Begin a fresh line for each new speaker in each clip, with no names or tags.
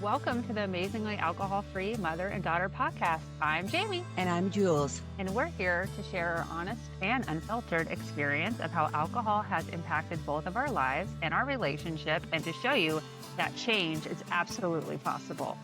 Welcome to the Amazingly Alcohol-Free Mother and Daughter podcast. I'm Jaime.
And I'm Jules.
And we're here to share our honest and unfiltered experience of how alcohol has impacted both of our lives and our relationship, and to show you that change is absolutely possible.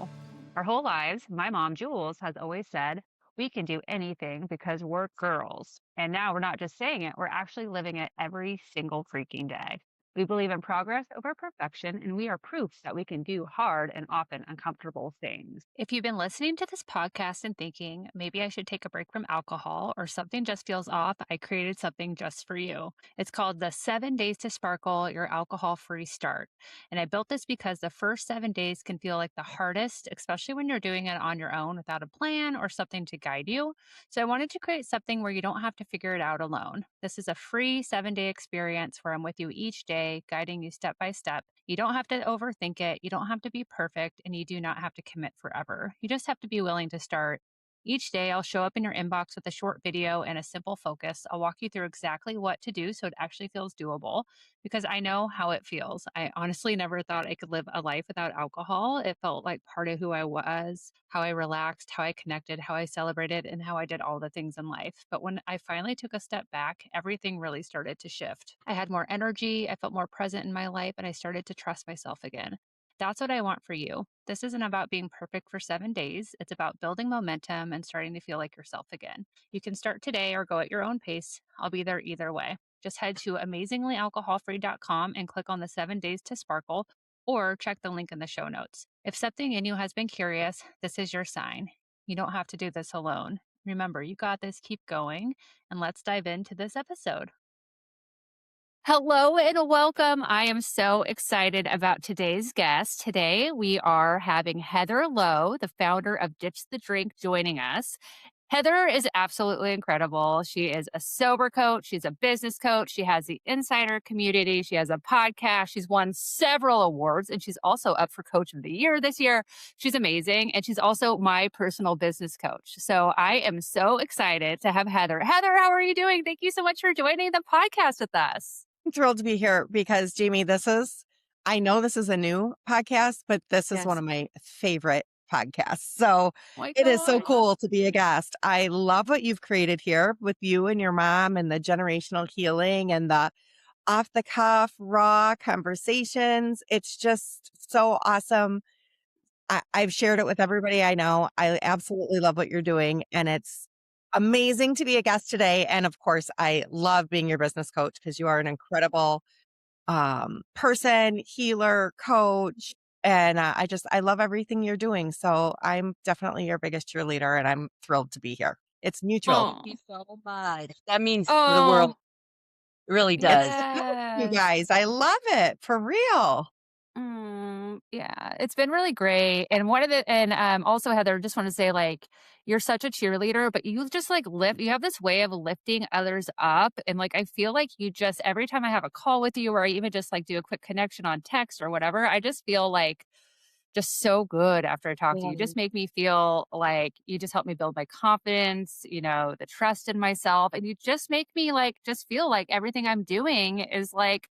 Our whole lives, my mom, Jules, has always said, we can do anything because we're girls. And now we're not just saying it, we're actually living it every single freaking day. We believe in progress over perfection, and we are proof that we can do hard and often uncomfortable things. If you've been listening to this podcast and thinking, maybe I should take a break from alcohol or something just feels off, I created something just for you. It's called the 7 Days to Sparkle, Your Alcohol-Free Start. And I built this because the first 7 days can feel like the hardest, especially when you're doing it on your own without a plan or something to guide you. So I wanted to create something where you don't have to figure it out alone. This is a free 7-day experience where I'm with you each day, guiding you step by step. You don't have to overthink it. You don't have to be perfect, and you do not have to commit forever. You just have to be willing to start. Each day, I'll show up in your inbox with a short video and a simple focus. I'll walk you through exactly what to do so it actually feels doable, because I know how it feels. I honestly never thought I could live a life without alcohol. It felt like part of who I was, how I relaxed, how I connected, how I celebrated, and how I did all the things in life. But when I finally took a step back, everything really started to shift. I had more energy, I felt more present in my life, and I started to trust myself again. That's what I want for you. This isn't about being perfect for 7 days. It's about building momentum and starting to feel like yourself again. You can start today or go at your own pace. I'll be there either way. Just head to amazinglyalcoholfree.com and click on the 7 Days to Sparkle, or check the link in the show notes. If something in you has been curious, this is your sign. You don't have to do this alone. Remember, you got this. Keep going. And let's dive into this episode. Hello and welcome. I am so excited about today's guest. Today, we are having Heather Lowe, the founder of Ditch the Drink, joining us. Heather is absolutely incredible. She is a sober coach. She's a business coach. She has the insider community. She has a podcast. She's won several awards, and she's also up for Coach of the Year this year. She's amazing. And she's also my personal business coach. So I am so excited to have Heather. Heather, how are you doing? Thank you so much for joining the podcast with us.
I'm thrilled to be here because, Jaime, I know this is a new podcast, but this is one of my favorite podcasts. So it is so cool to be a guest. I love what you've created here with you and your mom, and the generational healing and the off the cuff, raw conversations. It's just so awesome. I've shared it with everybody I know. I absolutely love what you're doing, and it's amazing to be a guest today. And of course, I love being your business coach because you are an incredible person, healer, coach. And I love everything you're doing. So I'm definitely your biggest cheerleader, and I'm thrilled to be here. It's mutual.
Thank you so much. That means the world. It really does.
You guys, I love it for real.
Yeah, it's been really great. And also, Heather, just want to say, like, you're such a cheerleader, but you just you have this way of lifting others up. And like, I feel like you just, every time I have a call with you, or I even just like do a quick connection on text or whatever, I just feel like just so good after I talk to you. You just make me feel like you just help me build my confidence, the trust in myself. And you just make me just feel like everything I'm doing is like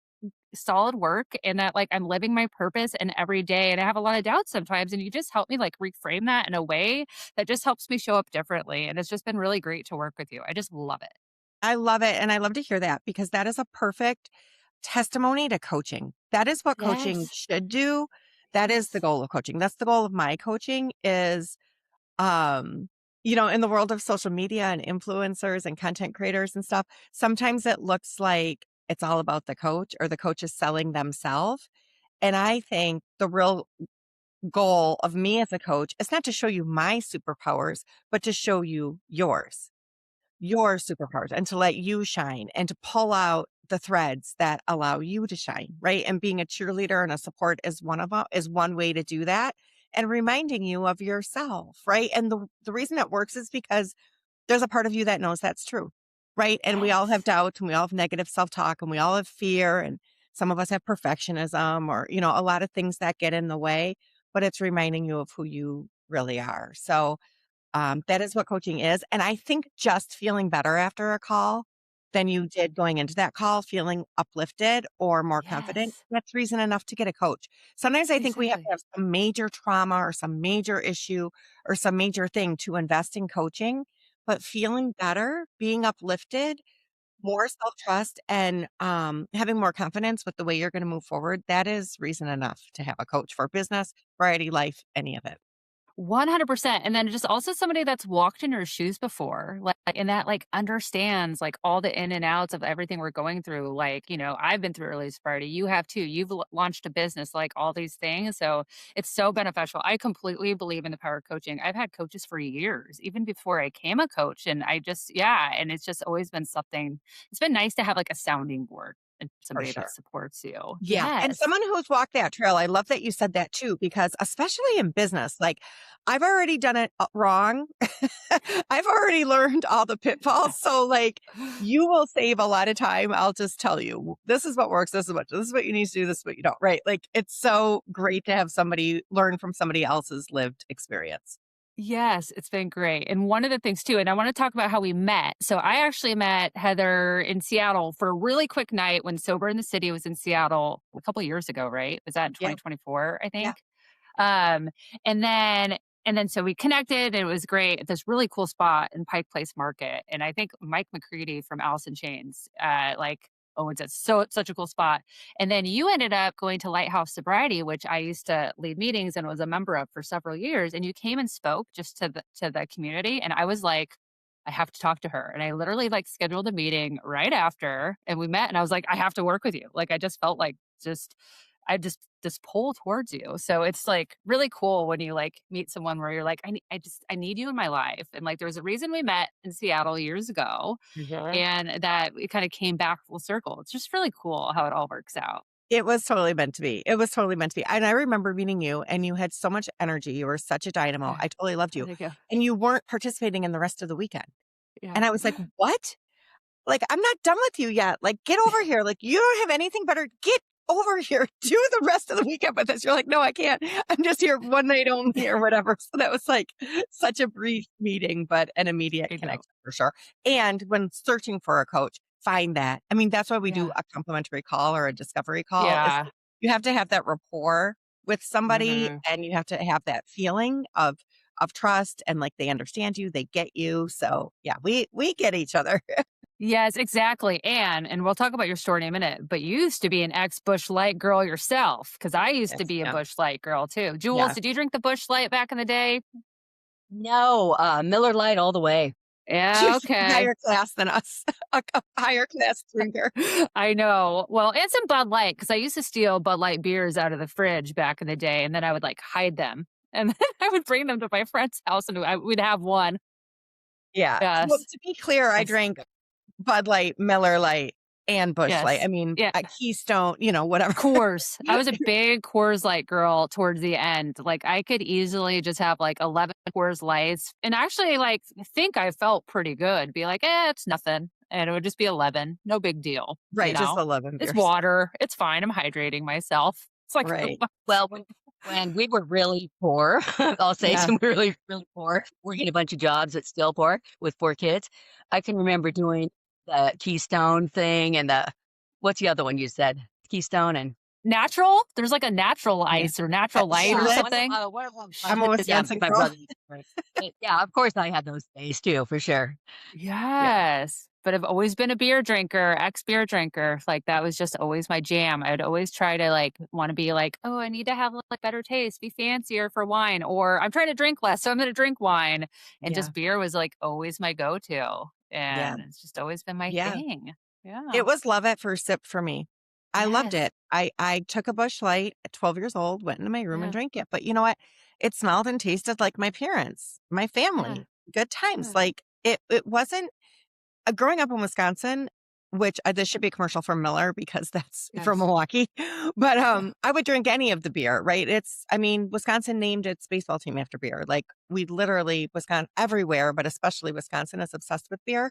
solid work, and that like I'm living my purpose and every day. And I have a lot of doubts sometimes, and you just help me like reframe that in a way that just helps me show up differently. And it's just been really great to work with you. I just love it.
I love it. And I love to hear that, because that is a perfect testimony to coaching. That is what coaching should do. That is the goal of coaching. That's the goal of my coaching is, in the world of social media and influencers and content creators and stuff, sometimes it looks like it's all about the coach, or the coach is selling themselves. And I think the real goal of me as a coach is not to show you my superpowers, but to show you your superpowers, and to let you shine, and to pull out the threads that allow you to shine, right? And being a cheerleader and a support is one way to do that, and reminding you of yourself, right? And the reason it works is because there's a part of you that knows that's true, right? And we all have doubt, and we all have negative self-talk, and we all have fear, and some of us have perfectionism, or, a lot of things that get in the way, but it's reminding you of who you really are. So that is what coaching is. And I think just feeling better after a call than you did going into that call feeling uplifted or more confident,
Yes.
that's reason enough to get a coach. Sometimes I think we have to
Exactly.
have some major trauma or some major issue or some major thing to invest in coaching, but feeling better, being uplifted, more self-trust, and having more confidence with the way you're going to move forward, that is reason enough to have a coach for business, variety, life, any of it.
100%. And then just also somebody that's walked in your shoes before, like, and that like understands like all the in and outs of everything we're going through. Like, I've been through early sobriety. You have too. You've launched a business, like all these things. So it's so beneficial. I completely believe in the power of coaching. I've had coaches for years, even before I became a coach. And yeah. And it's just always been something, it's been nice to have like a sounding board and
For
somebody that
sure.
supports you.
Yeah, and
Yes.
someone who's walked that trail, I love that you said that too, because especially in business, like I've already done it wrong. I've already learned all the pitfalls. So like you will save a lot of time. I'll just tell you, this is what works. This is what you need to do. This is what you don't, right? Like it's so great to have somebody learn from somebody else's lived experience.
Yes, it's been great. And one of the things too, and I want to talk about how we met. So I actually met Heather in Seattle for a really quick night when Sober in the City was in Seattle a couple years ago, right? Was that in
Yeah.
2024, I
Yeah.
think? Um, and then so we connected and it was great at this really cool spot in Pike Place Market. And I think Mike McCready from Alice in Chains, such a cool spot. And then you ended up going to Lighthouse Sobriety, which I used to lead meetings and was a member of for several years. And you came and spoke just to the community. And I was like, I have to talk to her. And I literally like scheduled a meeting right after and we met and I was like, I have to work with you. Like I just felt like I just this pull towards you. So it's like really cool when you like meet someone where you're like, I need you in my life. And like there was a reason we met in Seattle years ago
Mhm.
and that it kind of came back full circle. It's just really cool how it all works out.
It was totally meant to be. It was totally meant to be. And I remember meeting you and you had so much energy. You were such a dynamo.
Yeah.
I totally loved
Oh,
you.
thank you.
And you weren't participating in the rest of the weekend.
Yeah.
And I was like, "What? Like, I'm not done with you yet. Like, get over here. Like, you don't have anything better. Get over here. Do the rest of the weekend with us." You're like, "No, I can't. I'm just here one night only or whatever." So that was like such a brief meeting, but an immediate
I know.
connection for sure. And when searching for a coach, find that. I mean, that's why we do
Yeah.
a complimentary call or a discovery call is
Yeah.
you have to have that rapport with somebody
Hmm.
and you have to have that feeling of trust and like they understand you, they get you. So yeah, we get each other.
Yes, exactly. And we'll talk about your story in a minute, but you used to be an ex Bush Light girl yourself because I used to
Yes,
be a
yeah.
Bush Light girl too. Jules,
Yeah.
did you drink the Bush Light back in the day?
No, Miller Lite all the way.
Yeah,
She's
okay.
higher class than us, a higher class drinker.
I know. Well, and some Bud Light because I used to steal Bud Light beers out of the fridge back in the day, and then I would like hide them, and then I would bring them to my friend's house, and we'd have one.
Yeah. Well,
Yes,
to be clear, I
yes,
drank Bud Light, Miller Light, and Busch Light. I
yes,
mean,
yeah.
Keystone, whatever.
Coors. I was a big Coors Light girl towards the end. Like I could easily just have like 11 Coors Lights, and actually, like I think I felt pretty good. Be like, it's nothing, and it would just be 11, no big deal.
Right. Just 11
It's
beers.
water. It's fine. I'm hydrating myself. It's like
Right.
Well, when we were really poor, I'll say
yeah.
some really, really poor, working a bunch of jobs but still poor with 4 kids. I can remember doing the Keystone thing and what's the other one you said? Keystone and
Natural? There's like a natural
Yeah.
ice or natural light or
Schlitz.
something.
I'm a
Yeah,
Wisconsin
my
girl.
brother. Yeah, of course I had those days too, for sure.
Yeah.
Yes. But I've always been a beer drinker, ex beer drinker. Like that was just always my jam. I'd always try to like want to be like, oh, I need to have like better taste, be fancier for wine, or I'm trying to drink less, so I'm going to drink wine. And
Yeah.
just beer was like always my go to.
Yeah.
And it's just always been my
Yeah.
thing. Yeah.
It was love at first sip for me. I loved
Yes.
it. I took a Busch Light at 12 years old, went into my room and
Yeah.
drank it. But you know what? It smelled and tasted like my parents, my
Yeah.
family, good times.
Yeah.
Like it wasn't growing up in Wisconsin, which this should be a commercial for Miller because that's from
Yes.
Milwaukee. But
Yeah.
I would drink any of the beer, right? I mean, Wisconsin named its baseball team after beer. Like we literally, Wisconsin everywhere, but especially Wisconsin is obsessed with beer.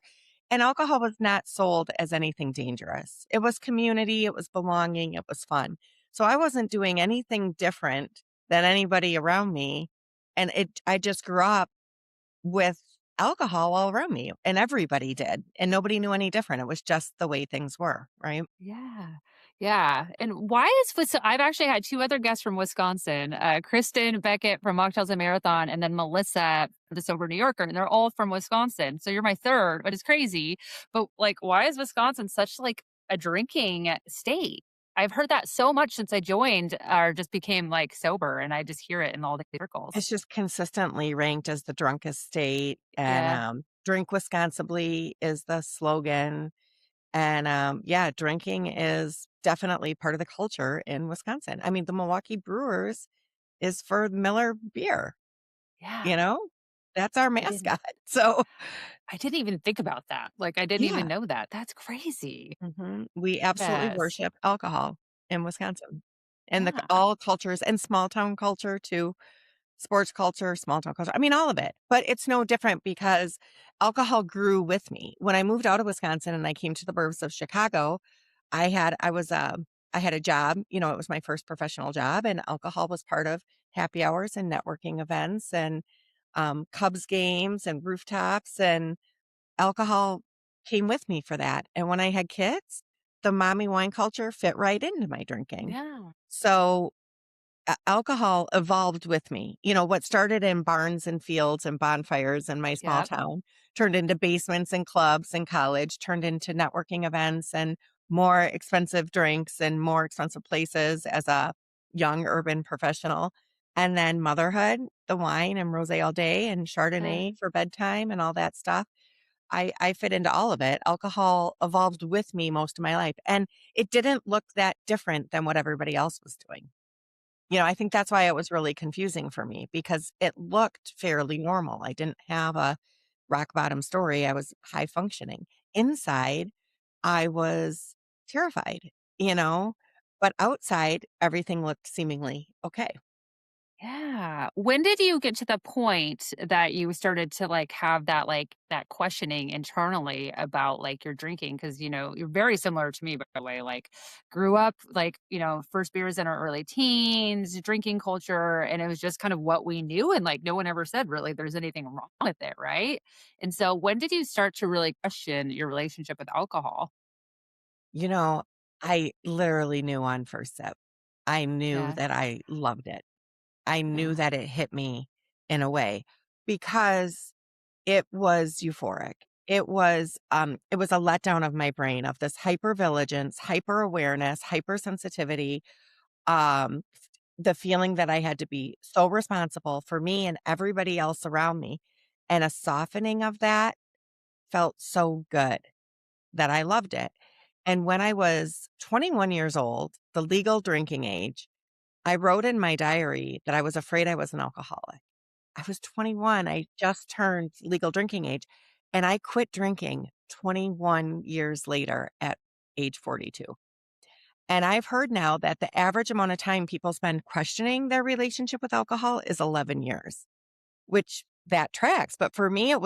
And alcohol was not sold as anything dangerous. It was community, it was belonging, it was fun. So I wasn't doing anything different than anybody around me. And I just grew up with alcohol all around me, and everybody did, and nobody knew any different. It was just the way things were, right?
Yeah. Yeah. And why is I've actually had 2 other guests from Wisconsin, Kristen Beckett from Mocktails and Marathon, and then Melissa, the Sober New Yorker, and they're all from Wisconsin. So you're my third, but it's crazy. But like, why is Wisconsin such like a drinking state? I've heard that so much since I joined or just became like sober, and I just hear it in all the circles.
It's just consistently ranked as the drunkest state, and,
Yeah.
"Drink responsibly" is the slogan, and, yeah, drinking is definitely part of the culture in Wisconsin. I mean, the Milwaukee Brewers is for Miller beer,
Yeah.
you know? That's our
I didn't
mascot, so
I didn't even think about that. Like I didn't even
yeah.
know that. That's crazy.
We absolutely
Yes.
worship alcohol in Wisconsin, and the
Yeah.
all cultures and small town culture too. Sports culture, small town culture. I mean, all of it. But it's no different because alcohol grew with me. When I moved out of Wisconsin and I came to the burbs of Chicago, I had a job, it was my first professional job, and alcohol was part of happy hours and networking events and Cubs games and rooftops, and alcohol came with me for that. And when I had kids, the mommy wine culture fit right into my drinking.
Yeah.
So alcohol evolved with me. What started in barns and fields and bonfires in my small
Yep.
town turned into basements and clubs in college, turned into networking events and more expensive drinks and more expensive places as a young urban professional. And then motherhood, the wine and rosé all day and
Uh,
Chardonnay for bedtime and all that stuff. I fit into all of it. Alcohol evolved with me most of my life. And it didn't look that different than what everybody else was doing. I think that's why it was really confusing for me because it looked fairly normal. I didn't have a rock bottom story. I was high functioning. Inside, I was terrified, you know, but outside, everything looked seemingly okay.
yeah. When did you get to the point that you started to like have that that questioning internally about like your drinking? Because you're very similar to me, by the way. Like, grew up like first beers in our early teens, drinking culture, and it was just kind of what we knew, and like no one ever said really there's anything wrong with it, right? And so, when did you start to really question your relationship with alcohol?
You know, I literally knew on first sip. I knew
Yeah.
that I loved it. I knew
Yeah.
that it hit me in a way because it was euphoric. It was a letdown of my brain of this hypervigilance, hyper awareness, hypersensitivity, um, the feeling that I had to be so responsible for me and everybody else around me. And a softening of that felt so good that I loved it. And when I was 21 years old, the legal drinking age, I wrote in my diary that I was afraid I was an alcoholic. I was 21. I just turned legal drinking age, and I quit drinking 21 years later at age 42. And I've heard now that the average amount of time people spend questioning their relationship with alcohol is 11 years, which that tracks. But for me, I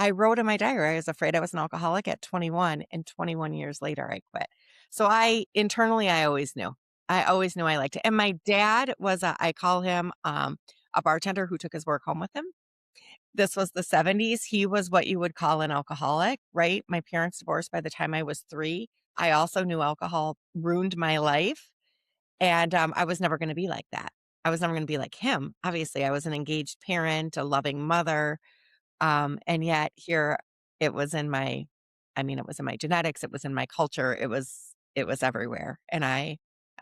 wrote in my diary, I was afraid I was an alcoholic at 21, and 21 years later, I quit. So internally, I always knew. I always knew I liked it. And my dad I call him a bartender who took his work home with him. This was the 70s. He was what you would call an alcoholic, right? My parents divorced by the time I was 3. I also knew alcohol ruined my life. And I was never going to be like that. I was never going to be like him. Obviously, I was an engaged parent, a loving mother. And yet here it was in my, it was in my genetics. It was in my culture. It was everywhere. And I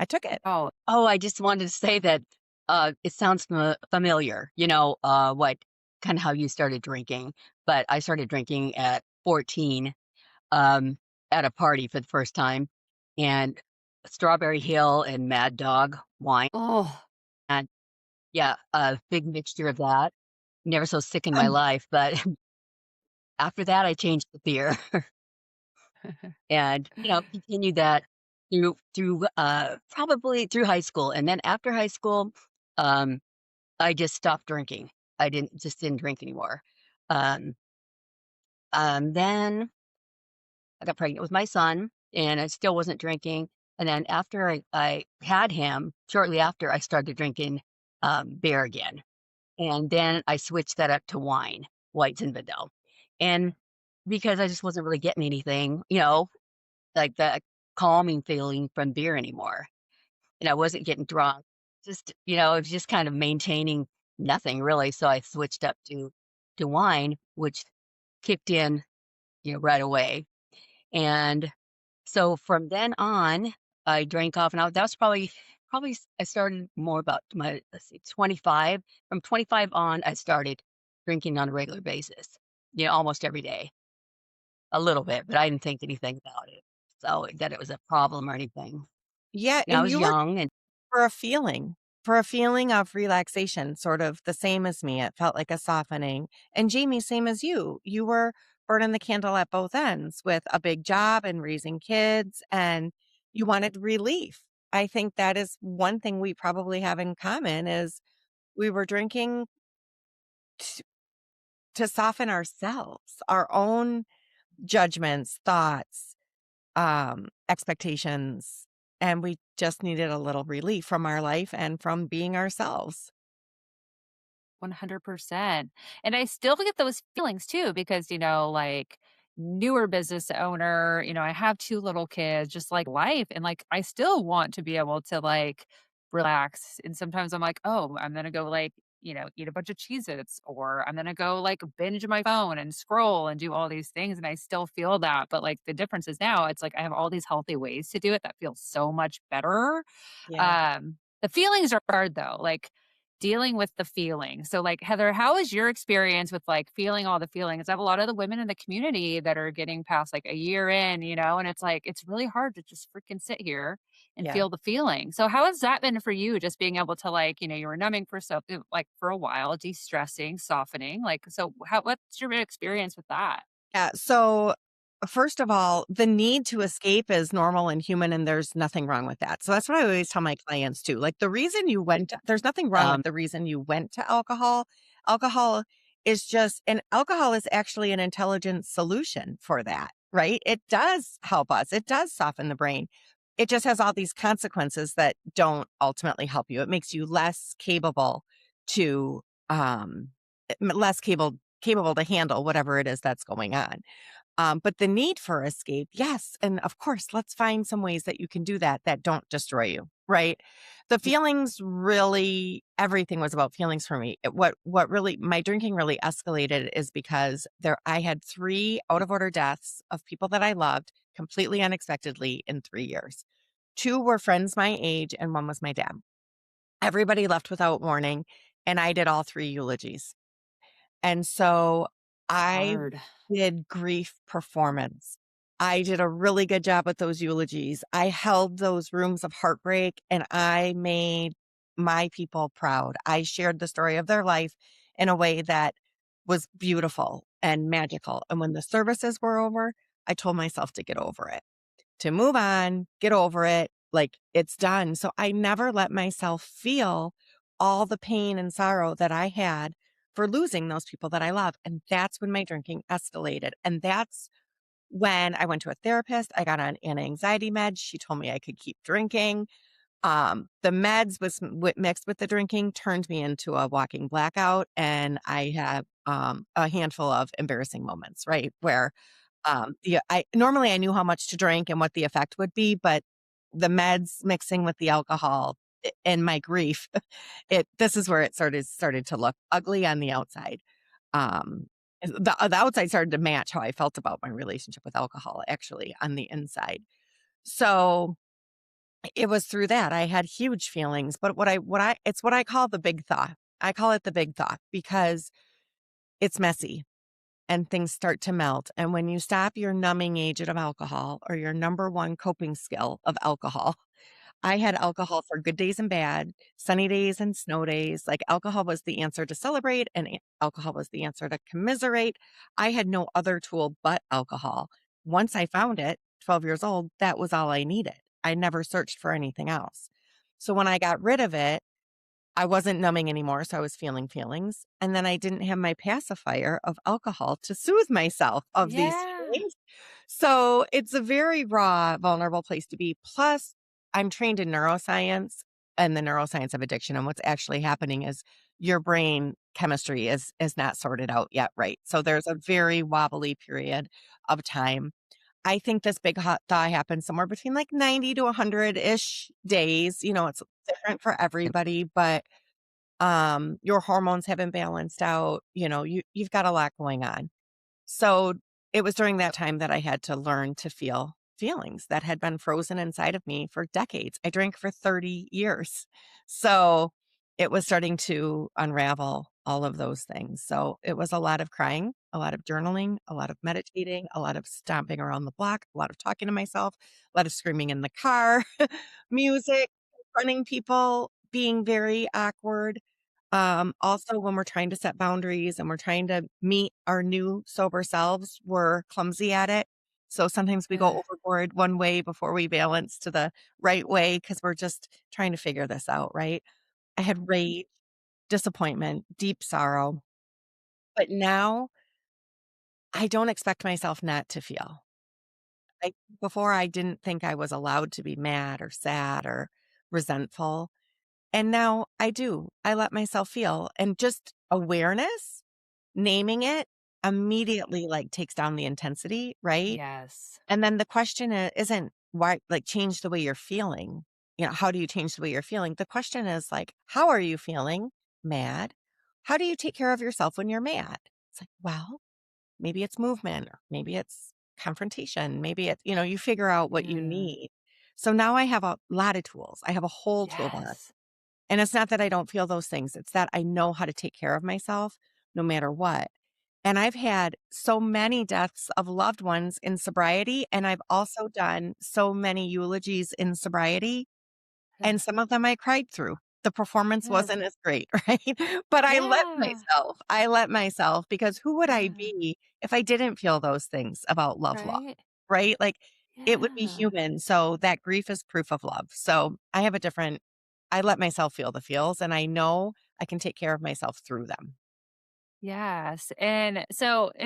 took it.
Oh, I just wanted to say that it sounds familiar, what kind of how you started drinking. But I started drinking at 14 um, at a party for the first time, and Strawberry Hill and Mad Dog wine.
Oh.
And yeah, a big mixture of that. Never so sick in my life. But after that, I changed the beer and, continued that through probably through high school. And then after high school, um, I just stopped drinking. I didn't drink anymore. Um, then I got pregnant with my son, and I still wasn't drinking. And then after I had him, shortly after, I started drinking beer again. And then I switched that up to wine, white Zinfandel. And because I just wasn't really getting anything, like that calming feeling from beer anymore. And I wasn't getting drunk. Just, it was just kind of maintaining nothing really. So I switched up to wine, which kicked in, right away. And so from then on, I drank off, and that was probably I started more about my, let's see, 25. From 25 on, I started drinking on a regular basis, almost every day, a little bit, but I didn't think anything about it. So that it was a problem or anything.
Yeah,
I
and
was
you were
young and
for a feeling of relaxation, sort of the same as me. It felt like a softening. And Jamie, same as you. You were burning the candle at both ends with a big job and raising kids, and you wanted relief. I think that is one thing we probably have in common is we were drinking t- to soften ourselves, our own judgments, thoughts, expectations, and we just needed a little relief from our life and from being ourselves.
100%. And I still get those feelings too, because, like newer business owner, I have 2 little kids, just like life. And like, I still want to be able to like relax. And sometimes I'm like, oh, I'm going to go like, eat a bunch of Cheez Its, or I'm going to go like binge my phone and scroll and do all these things. And I still feel that. But like the difference is now it's like I have all these healthy ways to do it that feels so much better.
Yeah.
The feelings are hard though. Like, dealing with the feeling. So, like, Heather, how is your experience with like feeling all the feelings? I have a lot of the women in the community that are getting past like a year in, and it's like, it's really hard to just freaking sit here and
Yeah.
feel the feeling. So, how has that been for you? Just being able to, like, you were numbing for something like for a while, de stressing, softening. Like, so, what's your experience with that?
Yeah. So, first of all, the need to escape is normal and human, and there's nothing wrong with that. So, that's what I always tell my clients too. Like, there's nothing wrong with
um,
the reason you went to alcohol. Alcohol and alcohol is actually an intelligent solution for that, right? It does help us, it does soften the brain. It just has all these consequences that don't ultimately help you. It makes you less capable to, um, capable to handle whatever it is that's going on. But the need for escape, yes. And of course, let's find some ways that you can do that that don't destroy you, right? The feelings really, everything was about feelings for me. What really, my drinking really escalated is because I had 3 out of order deaths of people that I loved completely unexpectedly in 3 years. 2 were friends my age, and 1 was my dad. Everybody left without warning, and I did all 3 eulogies. And so
It's
I
hard.
did grief performance. I did a really good job with those eulogies. I held those rooms of heartbreak and I made my people proud. I shared the story of their life in a way that was beautiful and magical. And when the services were over, I told myself to get over it, to move on, get over it, like it's done. So I never let myself feel all the pain and sorrow that I had for losing those people that I love. And that's when my drinking escalated. And that's when I went to a therapist. I got on anti-anxiety meds. She told me I could keep drinking. The meds mixed with the drinking turned me into a walking blackout. And I have a handful of embarrassing moments, right? Where I normally I knew how much to drink and what the effect would be, but the meds mixing with the alcohol and my grief, this is where it started to look ugly on the outside. Um, the outside started to match how I felt about my relationship with alcohol, actually, on the inside. So it was through that I had huge feelings, but it's what I call the big thaw. I call it the big thaw because it's messy and things start to melt. And when you stop your numbing agent of alcohol or your number one coping skill of alcohol, I had alcohol for good days and bad, sunny days and snow days. Like alcohol was the answer to celebrate and alcohol was the answer to commiserate. I had no other tool but alcohol. Once I found it, 12 years old, that was all I needed. I never searched for anything else. So when I got rid of it, I wasn't numbing anymore, so I was feeling feelings, and then I didn't have my pacifier of alcohol to soothe myself of these
Yeah.
feelings. So, it's a very raw, vulnerable place to be. Plus, I'm trained in neuroscience. and the neuroscience of addiction. And what's actually happening is your brain chemistry is not sorted out yet, right? So there's a very wobbly period of time. I think this big hot thaw happens somewhere between like 90 to 100-ish days. It's different for everybody, but your hormones haven't balanced out. You've got a lot going on. So it was during that time that I had to learn to feel feelings that had been frozen inside of me for decades. I drank for 30 years. So it was starting to unravel all of those things. So it was a lot of crying, a lot of journaling, a lot of meditating, a lot of stomping around the block, a lot of talking to myself, a lot of screaming in the car, music, running people, being very awkward. Also, when we're trying to set boundaries and we're trying to meet our new sober selves, we're clumsy at it. So sometimes we go overboard one way before we balance to the right way because we're just trying to figure this out, right? I had rage, disappointment, deep sorrow, but now I don't expect myself not to feel. Before, I didn't think I was allowed to be mad or sad or resentful. And now I do. I let myself feel. And just awareness, naming it immediately like takes down the intensity, right?
Yes.
And then the question isn't why, like, change the way you're feeling. How do you change the way you're feeling? The question is like, how are you feeling? Mad. How do you take care of yourself when you're mad? It's like, well, maybe it's movement, or maybe it's confrontation. Maybe it's, you figure out what you
Yeah.
need. So now I have a lot of tools. I have a whole toolbox.
Yes.
And it's not that I don't feel those things. It's that I know how to take care of myself no matter what. And I've had so many deaths of loved ones in sobriety. And I've also done so many eulogies in sobriety. And some of them I cried through. The performance wasn't as great, right? But I let
Yeah.
myself. I let myself because who would I
Yeah.
be if I didn't feel those things about love,
Right?
right? Like it would be
Yeah.
human. So that grief is proof of love. So I let myself feel the feels and I know I can take care of myself through them.
Yes. And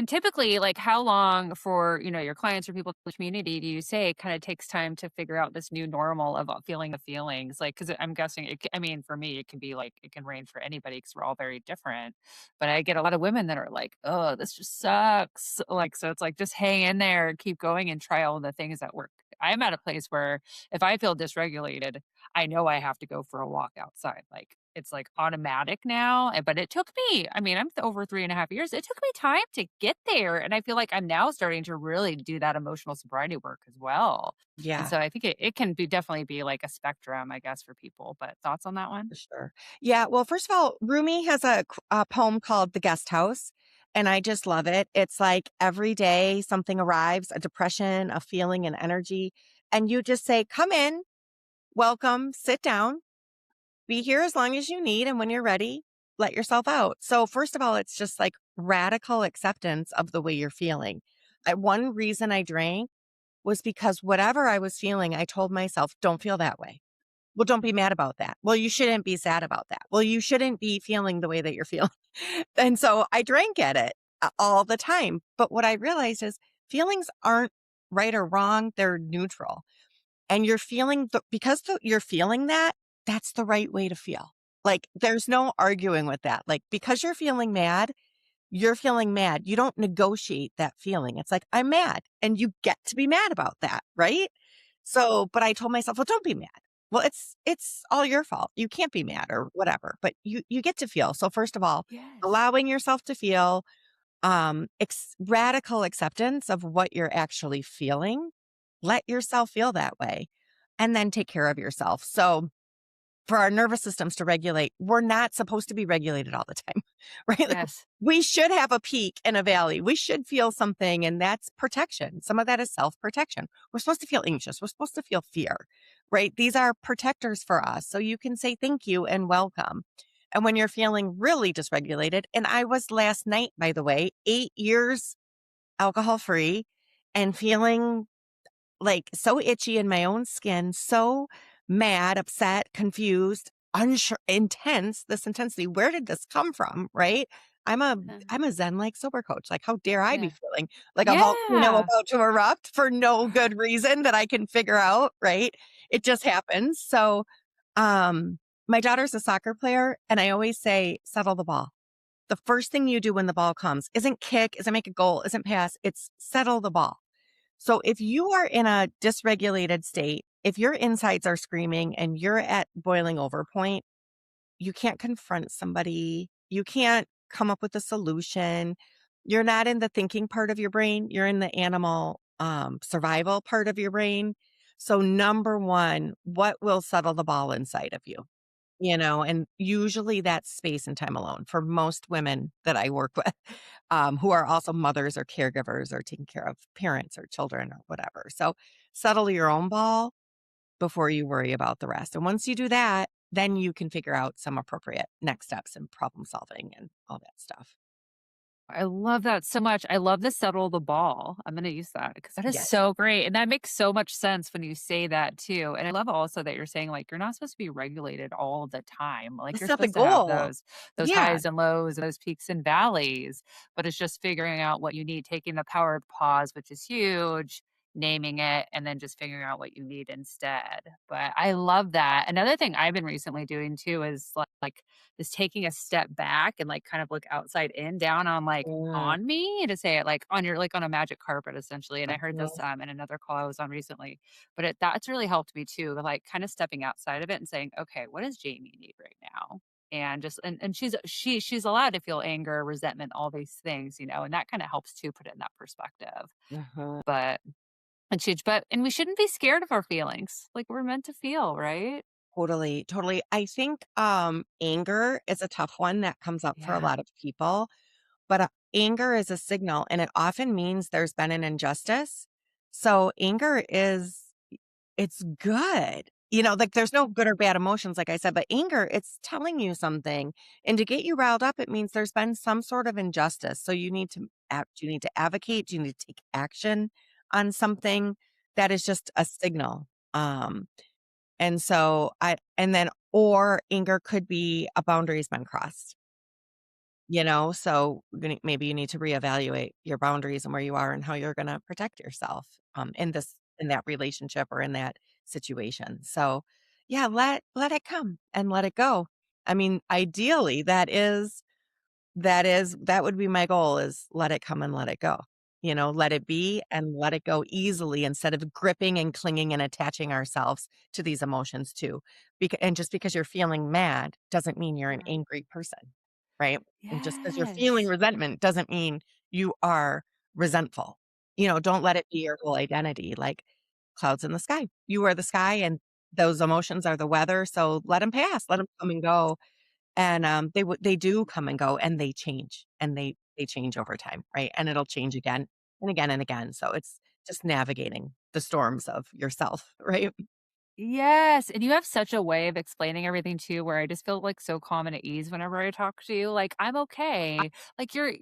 typically, like, how long for, your clients or people in the community do you say it kind of takes time to figure out this new normal of feeling the feelings? Like, because I'm guessing I mean, for me, it can be like, it can range for anybody because we're all very different. But I get a lot of women that are like, oh, this just sucks. Like, so it's like, just hang in there, keep going and try all the things that work. I'm at a place where if I feel dysregulated, I know I have to go for a walk outside. Like, it's like automatic now. But it took me, I mean, I'm over 3.5 years. It took me time to get there. And I feel like I'm now starting to really do that emotional sobriety work as well. And
Yeah,
so I think it can be definitely be like a spectrum, I guess, for people. But thoughts on that one?
for sure. Yeah. Well, first of all, Rumi has a poem called The Guest House. And I just love it. It's like every day something arrives, a depression, a feeling, an energy. And you just say, come in, welcome, sit down, be here as long as you need. And when you're ready, let yourself out. So, first of all, it's just like radical acceptance of the way you're feeling. One reason I drank was because whatever I was feeling, I told myself, don't feel that way. Well, don't be mad about that. Well, you shouldn't be sad about that. Well, you shouldn't be feeling the way that you're feeling. And so I drank at it all the time. But what I realized is feelings aren't right or wrong, they're neutral. And you're feeling you're feeling that, that's the right way to feel. Like there's no arguing with that. Like because you're feeling mad, you're feeling mad. You don't negotiate that feeling. It's like, I'm mad and you get to be mad about that. Right. So, but I told myself, well, don't be mad. Well, it's all your fault. You can't be mad or whatever, but you get to feel. So first of all,
Yes.
allowing yourself to feel, radical acceptance of what you're actually feeling. Let yourself feel that way and then take care of yourself. So for our nervous systems to regulate, we're not supposed to be regulated all the time, right? Like
Yes.
we should have a peak and a valley. We should feel something, and that's protection. Some of that is self protection. We're supposed to feel anxious. We're supposed to feel fear, right? These are protectors for us. So you can say thank you and welcome. And when you're feeling really dysregulated, and I was last night, by the way, 8 years alcohol free and feeling like so itchy in my own skin, so mad, upset, confused, unsure, intense, this intensity. Where did this come from? Right. I'm a I'm a Zen like sober coach. Like, how dare I be
Yeah.
feeling like a volcano
Yeah.
about to erupt for no good reason that I can figure out, right? It just happens. So My daughter's a soccer player, and I always say, settle the ball. The first thing you do when the ball comes isn't kick, isn't make a goal, isn't pass. It's settle the ball. So if you are in a dysregulated state, if your insides are screaming and you're at boiling over point, you can't confront somebody. You can't come up with a solution. You're not in the thinking part of your brain. You're in the animal survival part of your brain. So number one, what will settle the ball inside of you? And usually that's space and time alone for most women that I work with, who are also mothers or caregivers or taking care of parents or children or whatever. So settle your own ball before you worry about the rest. And once you do that, then you can figure out some appropriate next steps and problem solving and all that stuff.
I love that so much. I love the settle the ball. I'm going to use that because that is
Yeah.
so great. And that makes so much sense when you say that too. And I love also that you're saying like you're not supposed to be regulated all the time. Like
That's
you're
not the
supposed to have
goal.
those
Yeah,
highs and lows and those peaks and valleys, but it's just figuring out what you need, taking the power of pause, which is huge, naming it, and then just figuring out what you need instead. But I love that. Another thing I've been recently doing too is like is taking a step back and like kind of look outside in down on like
mm,
on me to say it like on your like on a magic carpet essentially. And I heard this
mhm,
in another call I was on recently, but that's really helped me too, like kind of stepping outside of it and saying, okay, what does Jamie need right now? And just and she's allowed to feel anger, resentment, all these things, and that kind of helps to put it in that perspective.
mhm.
But it's huge. And we shouldn't be scared of our feelings. Like we're meant to feel, right?
Totally, totally. I think anger is a tough one that comes up for a
Yeah.
lot of people. But anger is a signal, and it often means there's been an injustice. So anger it's good. Like there's no good or bad emotions, like I said, but anger, it's telling you something. And to get you riled up, it means there's been some sort of injustice. So you need to act, you need to advocate, you need to take action on something that is just a signal. And so or anger could be a boundary's been crossed. So maybe you need to reevaluate your boundaries and where you are and how you're going to protect yourself in that relationship or in that situation. So yeah, let it come and let it go. I mean, ideally that would be my goal, is let it come and let it go. Let it be and let it go easily instead of gripping and clinging and attaching ourselves to these emotions too. And just because you're feeling mad doesn't mean you're an
Yeah.
angry person, right? And just because you're feeling
Yes.
resentment doesn't mean you are resentful. Don't let it be your whole identity. Like clouds in the sky. You are the sky, and those emotions are the weather. So let them pass, let them come and go. And, they do come and go, and they change, and they change over time, right? And it'll change again and again and again. So it's just navigating the storms of yourself, right?
Yes, and you have such a way of explaining everything too, where I just feel like so calm and at ease whenever I talk to you. Like I'm okay. Like you're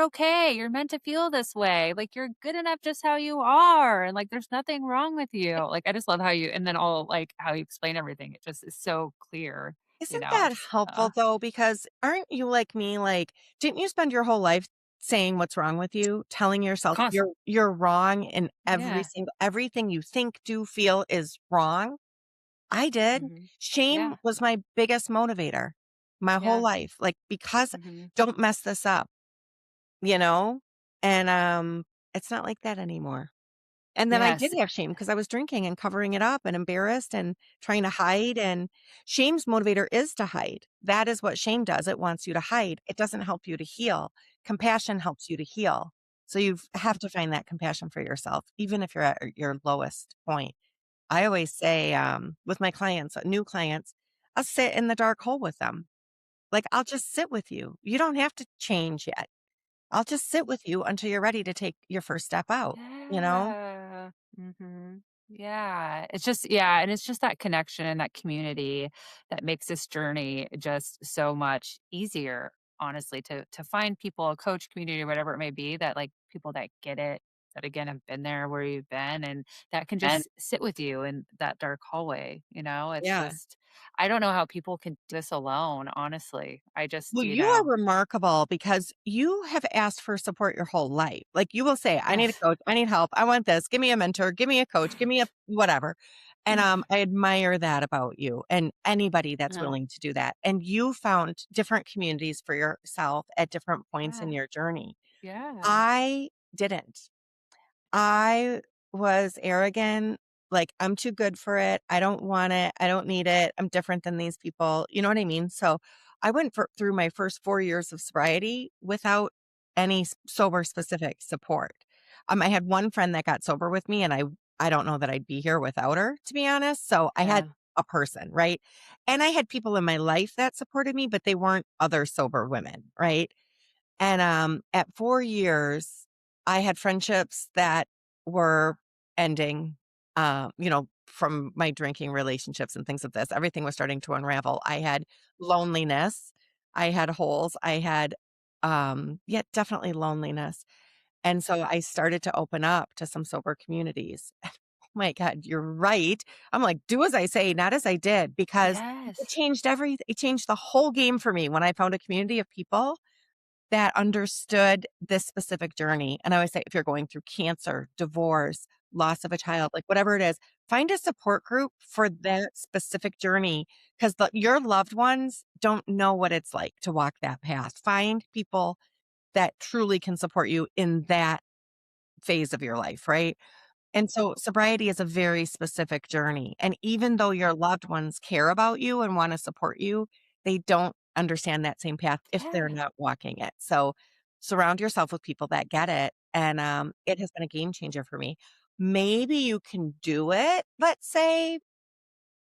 okay. You're meant to feel this way. Like you're good enough just how you are, and like there's nothing wrong with you. Like I just love how you and then all like how you explain everything. It just is so clear.
Isn't that
It's
helpful though? Because aren't you like me? Like, didn't you spend your whole life saying what's wrong with you, telling yourself
constant.
you're wrong and
Yeah.
everything you think, do, feel is wrong? I did.
Hmm.
Shame
Yeah.
was my biggest motivator my whole
Yeah.
life. Like, because
Hmm.
don't mess this up, you know? And it's not like that anymore. And then I did
Yes.
have shame because I was drinking and covering it up and embarrassed and trying to hide. And shame's motivator is to hide. That is what shame does. It wants you to hide. It doesn't help you to heal. Compassion helps you to heal. So you have to find that compassion for yourself, even if you're at your lowest point. I always say, with my clients, new clients, I'll sit in the dark hole with them. Like, I'll just sit with you. You don't have to change yet. I'll just sit with you until you're ready to take your first step out, you know?
Yeah. Yeah. Yeah. And it's just that connection and that community that makes this journey just so much easier, honestly, to find people, a coach community, whatever it may be, that like people that get it, that again have been there where you've been and that can
And
just sit with you in that dark hallway. It's
yeah.
just I don't know how people can do this alone, honestly. I
Well,
just,
you are remarkable because you have asked for support your whole life. Like, you will say, I need a
yes.
coach. I need help. I want this. Give me a mentor. Give me a coach. Give me a whatever. And I admire that about you and anybody that's
No.
willing to do that. And you found different communities for yourself at different points in
Yeah.
your journey.
Yeah.
I didn't. I was arrogant. Like, I'm too good for it. I don't want it. I don't need it. I'm different than these people. You know what I mean? So I went through my first 4 years of sobriety without any sober specific support. I had one friend that got sober with me, and I don't know that I'd be here without her, to be honest. So I had
Yeah.
a person, right? And I had people in my life that supported me, but they weren't other sober women, right? And at 4 years, I had friendships that were ending, from my drinking relationships and things of this. Everything was starting to unravel. I had loneliness. I had holes. I had, yeah, definitely loneliness. And so I started to open up to some sober communities. Oh my God, you're right. I'm like, do as I say, not as I did, because it
Yes.
changed everything. It changed the whole game for me when I found a community of people that understood this specific journey. And I always say, if you're going through cancer, divorce, loss of a child, like whatever it is, find a support group for that specific journey because your loved ones don't know what it's like to walk that path. Find people that truly can support you in that phase of your life, right? And so sobriety is a very specific journey. And even though your loved ones care about you and want to support you, they don't understand that same path if they're
Yeah.
not walking it. So surround yourself with people that get it. And it has been a game changer for me. Maybe you can do it. Let's say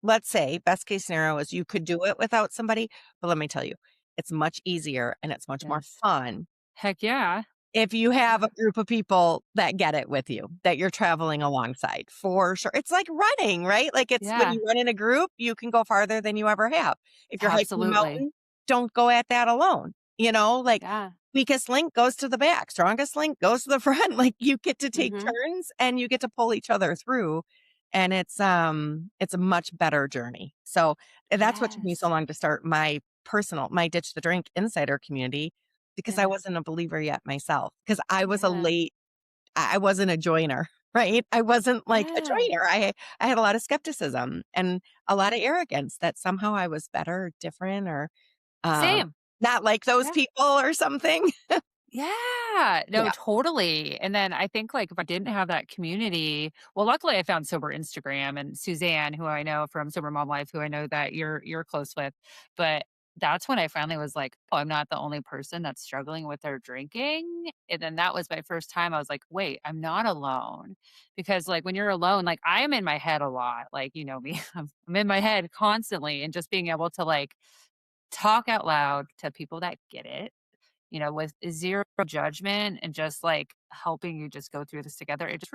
best case scenario is you could do it without somebody. But let me tell you, it's much easier and it's much more
Yes.
fun
Heck yeah.
if you have
Yeah.
a group of people that get it with you, that you're traveling alongside, for sure. It's like running, right? Like it's when
Yeah.
you run in a group, you can go farther than you ever have. If you're hiking a
Absolutely.
mountain, don't go at that alone. Like
Yeah.
weakest link goes to the back, strongest link goes to the front. Like you get to take
Mm-hmm.
turns and you get to pull each other through. And it's a much better journey. So that's what took me so
Yes.
long to start my Ditch the Drink insider community because I
Yeah.
wasn't a believer yet myself, because
Yeah.
I wasn't a joiner, right? I wasn't like a
Yeah.
joiner. I had a lot of skepticism and a lot of arrogance that somehow I was better, different, or um,
Same.
not like those
Yeah.
people or something.
Yeah. No,
Yeah.
totally. And then I think like if I didn't have that community, well, luckily I found Sober Instagram and Suzanne, who I know from Sober Mom Life, who I know that you're close with. But that's when I finally was like, oh, I'm not the only person that's struggling with their drinking. And then that was my first time. I was like, wait, I'm not alone. Because like when you're alone, like I am in my head a lot. Like, you know me, I'm in my head constantly. And just being able to like talk out loud to people that get it, with zero judgment and just like helping you just go through this together. It just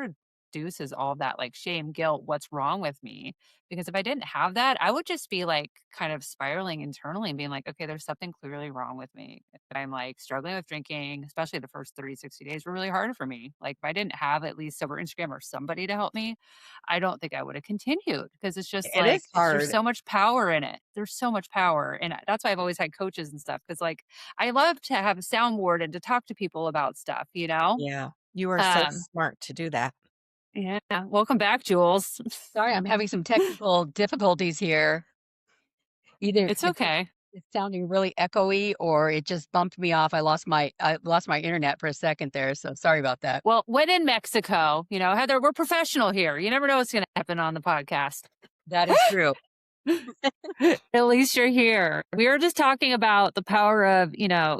reduces all of that like shame, guilt, what's wrong with me. Because if I didn't have that, I would just be like kind of spiraling internally and being like, okay, there's something clearly wrong with me. If I'm like struggling with drinking, especially the first 30, 60 days were really hard for me. Like if I didn't have at least Sober Instagram or somebody to help me, I don't think I would have continued because it's just
It
like,
is
there's
hard.
so much power in it. There's so much power. And that's why I've always had coaches and stuff. Cause like I love to have a soundboard and to talk to people about stuff, you know?
Yeah. You are so
Um,
smart to do that.
yeah. Welcome back, Jules.
Sorry, I'm having some technical difficulties here. Either
It's okay.
it's sounding really echoey or it just bumped me off. I lost my internet for a second there, so sorry about that.
Well, when in Mexico, Heather, we're professional here. You never know what's going to happen on the podcast.
That is true.
At least you're here. We were just talking about the power of,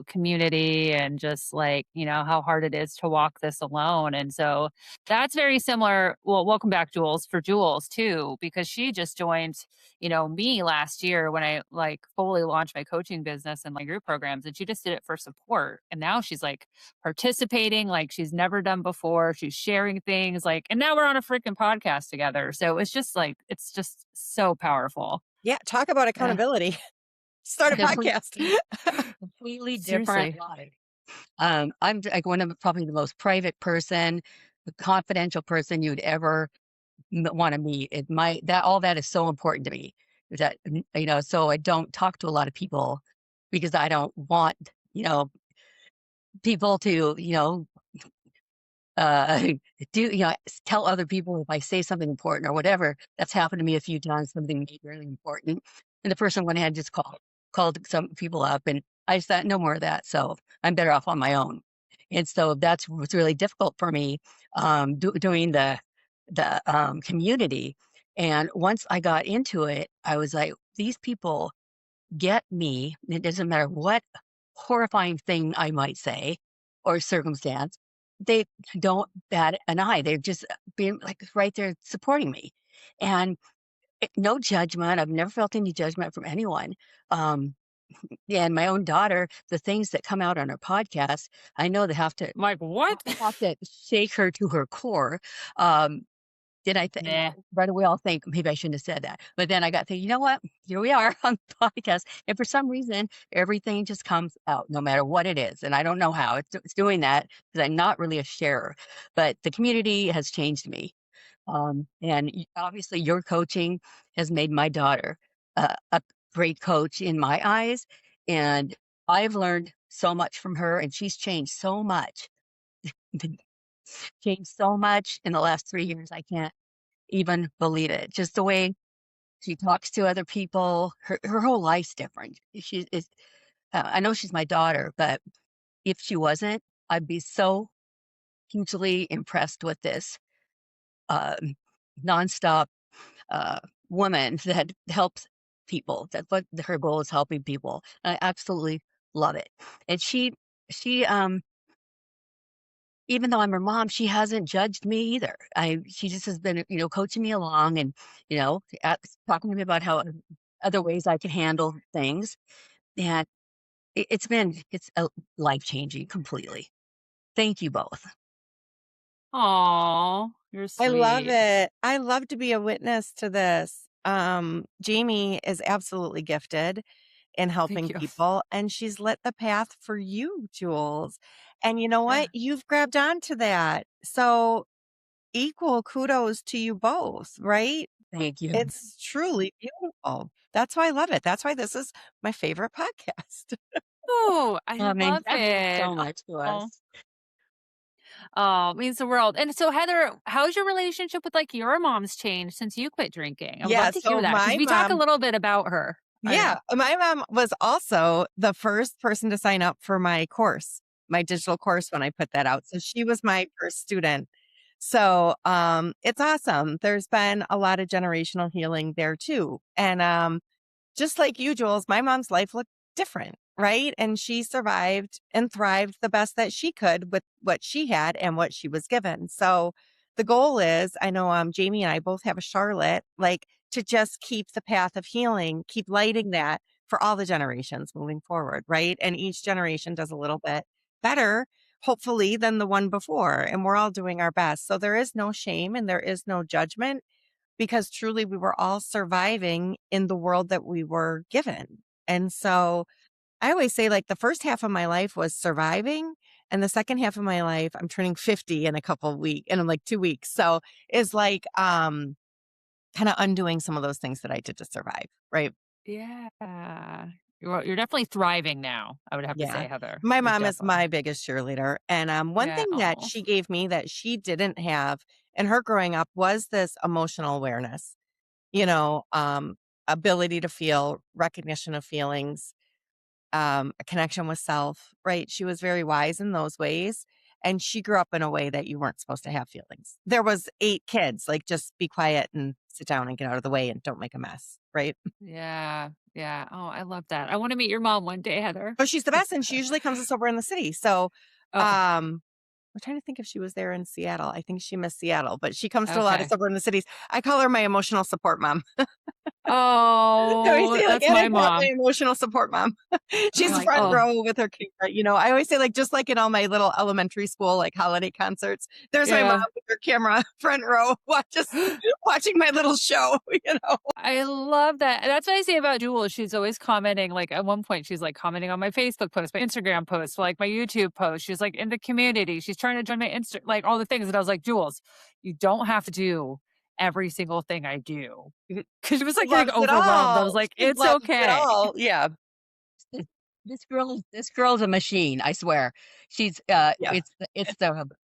community and just like, how hard it is to walk this alone. And so that's very similar. Well, welcome back, Jules, for Jules too, because she just joined, me last year when I like fully launched my coaching business and my group programs. And she just did it for support. And now she's like participating like she's never done before. She's sharing things like, and now we're on a freaking podcast together. So it's just so powerful.
Yeah. Talk about
Yeah.
accountability. Start a podcast.
Completely different
Seriously.
life. I'm like one of probably the most private person, the confidential person you'd ever want to meet. All that is so important to me. That so I don't talk to a lot of people because I don't want people to uh, tell other people if I say something important or whatever. That's happened to me a few times, something really important. And the person went ahead and just called some people up, and I just thought, no more of that. So I'm better off on my own. And so that's what's really difficult for me, doing the community. And once I got into it, I was like, these people get me. It doesn't matter what horrifying thing I might say or circumstance. They don't bat an eye. They're just being like right there supporting me. And no judgment. I've never felt any judgment from anyone. Um, and my own daughter, the things that come out on her podcast, I know they have to
I'm like, what?
have to shake her to her core. Um, then
Nah.
right away I'll think maybe I shouldn't have said that. But then I got thinking, you know what? Here we are on the podcast, and for some reason everything just comes out, no matter what it is. And I don't know how it's doing that because I'm not really a sharer. But the community has changed me, and obviously your coaching has made my daughter a great coach in my eyes, and I've learned so much from her, and she's changed so much. Changed so much in the last 3 years. I can't even believe it. Just the way she talks to other people, her whole life's different. She is. I know she's my daughter, but if she wasn't, I'd be so hugely impressed with this um, nonstop uh, woman that helps people. That's what her goal is, helping people. I absolutely love it. And she even though I'm her mom, she hasn't judged me either. She just has been, coaching me along, and, talking to me about how other ways I can handle things. And it's life changing completely. Thank you both.
Aw, you're
I love
sweet.
it. I love to be a witness to this. Jamie is absolutely gifted in
Thank
helping
you.
people, and she's lit the path for you, Jules. And you know what? You've grabbed onto that. So equal kudos to you both, right?
Thank you.
It's truly beautiful. That's why I love it. That's why this is my favorite podcast.
Oh, I
I mean,
love
that means
it.
so much to
Oh,
us.
oh, means the world. And so, Heather, how's your relationship with like your mom's changed since you quit drinking? I would love
Yeah.
to hear
So
that because
my
we talk a
mom,
little bit about her.
yeah, my mom was also the first person to sign up for my course, my digital course when I put that out. So she was my first student. So it's awesome. There's been a lot of generational healing there too. And just like you, Jules, my mom's life looked different, right? And she survived and thrived the best that she could with what she had and what she was given. So the goal is, I know Jamie and I both have a Charlotte, like to just keep the path of healing, keep lighting that for all the generations moving forward, right? And each generation does a little bit better, hopefully, than the one before. And we're all doing our best. So there is no shame and there is no judgment because truly we were all surviving in the world that we were given. And so I always say, like, the first half of my life was surviving. And the second half of my life, I'm turning 50 in a couple of weeks, in like 2 weeks. So is like, kind of undoing some of those things that I did to survive. Right.
Yeah. You're definitely thriving now, I would have to
Yeah.
say, Heather.
My
You're
mom is
definitely.
my biggest cheerleader. And one
Yeah.
thing that
Oh,
she gave me that she didn't have in her growing up was this emotional awareness, you know, ability to feel, recognition of feelings, a connection with self, right? She was very wise in those ways. And she grew up in a way that you weren't supposed to have feelings. There was 8 kids, like just be quiet and sit down and get out of the way and don't make a mess, right?
yeah. Yeah. Oh, I love that. I want to meet your mom one day, Heather.
But she's the best, and she usually comes to sober in the city. So,
Oh,
I'm trying to think if she was there in Seattle. I think she missed Seattle, but she comes to a lot of
okay.
sober in the cities. I call her my emotional support mom. I always
Oh,
say, like,
that's
Anna's
my
not my
mom.
emotional support mom.
I'm
She's
Oh,
like,
front
oh,
row with her camera. I always say, like, just like in all my little elementary school, like holiday concerts, there's my mom
yeah.
with her camera, front row, watching my little show,
I love that. And that's what I say about Jules. She's always commenting. Like at one point, she's like commenting on my Facebook post, my Instagram post, like my YouTube post. She's like in the community. She's trying to join my like all the things. And I was like, Jules, you don't have to do every single thing I do. Because she was
She
like getting
loves it
overwhelmed. I was
all.
like,
She
it's
loves it
okay.
all. Yeah.
this girl's a machine. I swear. She's
Yeah.
it's the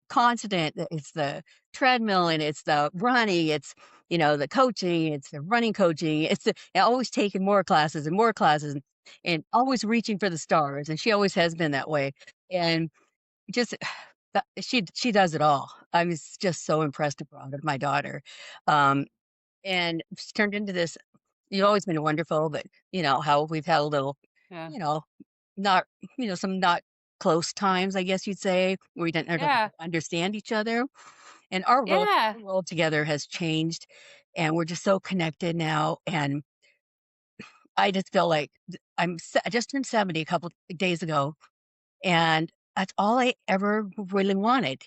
constant. It's the treadmill and it's the running. It's, the coaching. It's the running coaching. It's always taking more classes and always reaching for the stars. And she always has been that way. And just she does it all. I was just so impressed and proud of my daughter. And she's turned into this. You've always been wonderful, but how we've had a little,
Yeah.
not, some not close times, I guess you'd say, where we didn't
Yeah.
understand each other. And our
Yeah.
world together has changed, and we're just so connected now. And I just feel like I just turned 70 a couple days ago, and that's all I ever really wanted